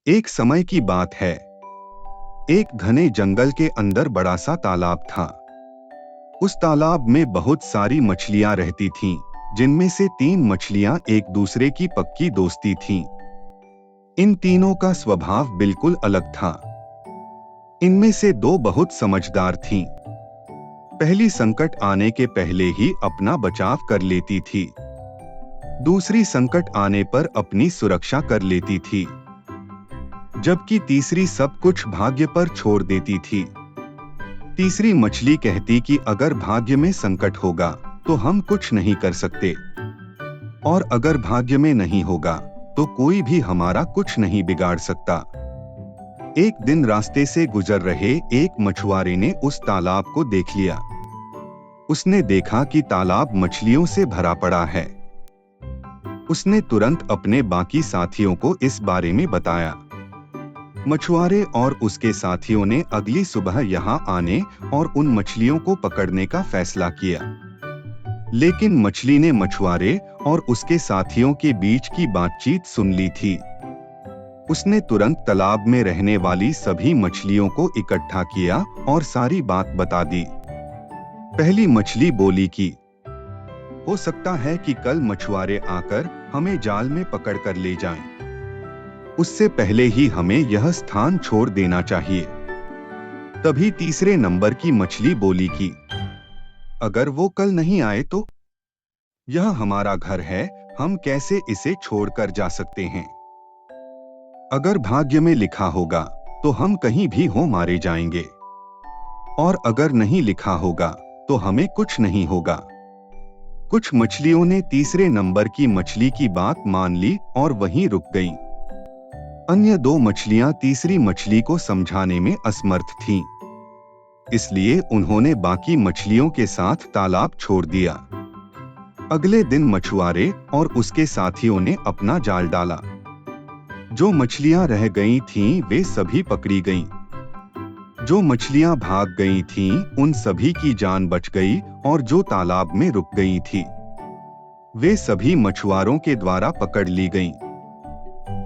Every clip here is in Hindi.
एक समय की बात है। एक घने जंगल के अंदर बड़ा सा तालाब था। उस तालाब में बहुत सारी मछलियां रहती थीं, जिनमें से 3 मछलियां एक दूसरे की पक्की दोस्ती थीं। इन तीनों का स्वभाव बिल्कुल अलग था। इनमें से 2 बहुत समझदार थीं। पहली संकट आने के पहले ही अपना बचाव कर लेती थी। दूसरी संकट आने पर अपनी सुरक्षा कर लेती थी, जबकि तीसरी सब कुछ भाग्य पर छोड़ देती थी। तीसरी मछली कहती कि अगर भाग्य में संकट होगा तो हम कुछ नहीं कर सकते, और अगर भाग्य में नहीं होगा तो कोई भी हमारा कुछ नहीं बिगाड़ सकता। एक दिन रास्ते से गुजर रहे एक मछुआरे ने उस तालाब को देख लिया। उसने देखा कि तालाब मछलियों से भरा पड़ा है। उसने तुरंत अपने बाकी साथियों को इस बारे में बताया। मछुआरे और उसके साथियों ने अगली सुबह यहाँ आने और उन मछलियों को पकड़ने का फैसला किया। लेकिन मछली ने मछुआरे और उसके साथियों के बीच की बातचीत सुन ली थी। उसने तुरंत तालाब में रहने वाली सभी मछलियों को इकट्ठा किया और सारी बात बता दी। पहली मछली बोली कि हो सकता है कि कल मछुआरे आकर हमें जाल में पकड़कर ले जाएं। उससे पहले ही हमें यह स्थान छोड़ देना चाहिए। तभी तीसरे नंबर की मछली बोली कि अगर वो कल नहीं आए तो? यह हमारा घर है, हम कैसे इसे छोड़कर जा सकते हैं? अगर भाग्य में लिखा होगा तो हम कहीं भी हो मारे जाएंगे, और अगर नहीं लिखा होगा तो हमें कुछ नहीं होगा। कुछ मछलियों ने तीसरे नंबर की मछली की बात मान ली और वहीं रुक गईं। अन्य 2 मछलियां तीसरी मछली को समझाने में असमर्थ थीं। इसलिए उन्होंने बाकी मछलियों के साथ तालाब छोड़ दिया। अगले दिन मछुआरे और उसके साथियों ने अपना जाल डाला। जो मछलियां रह गई थीं, वे सभी पकड़ी गईं। जो मछलियां भाग गई थीं, उन सभी की जान बच गई, और जो तालाब में रुक गई थी, वे सभी मछुआरों के द्वारा पकड़ ली गईं।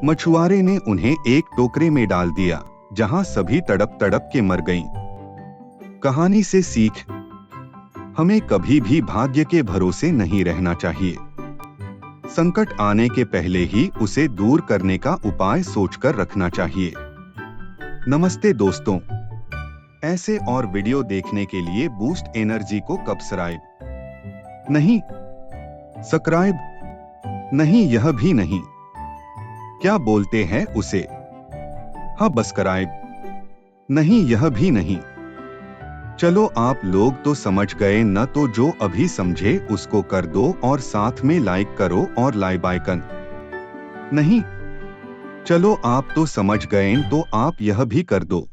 मछुआरे ने उन्हें एक टोकरे में डाल दिया, जहां सभी तड़प तड़प के मर गईं। कहानी से सीख: हमें कभी भी भाग्य के भरोसे नहीं रहना चाहिए। संकट आने के पहले ही उसे दूर करने का उपाय सोचकर रखना चाहिए। नमस्ते दोस्तों, ऐसे और वीडियो देखने के लिए बूस्ट एनर्जी को सब्सक्राइब नहीं, सब्सक्राइब नहीं, यह भी नहीं, क्या बोलते हैं उसे, हाँ सब्सक्राइब नहीं, यह भी नहीं। चलो आप लोग तो समझ गए न, तो जो अभी समझे उसको कर दो, और साथ में लाइक करो और लाइक आइकन नहीं। चलो आप तो समझ गए तो आप यह भी कर दो।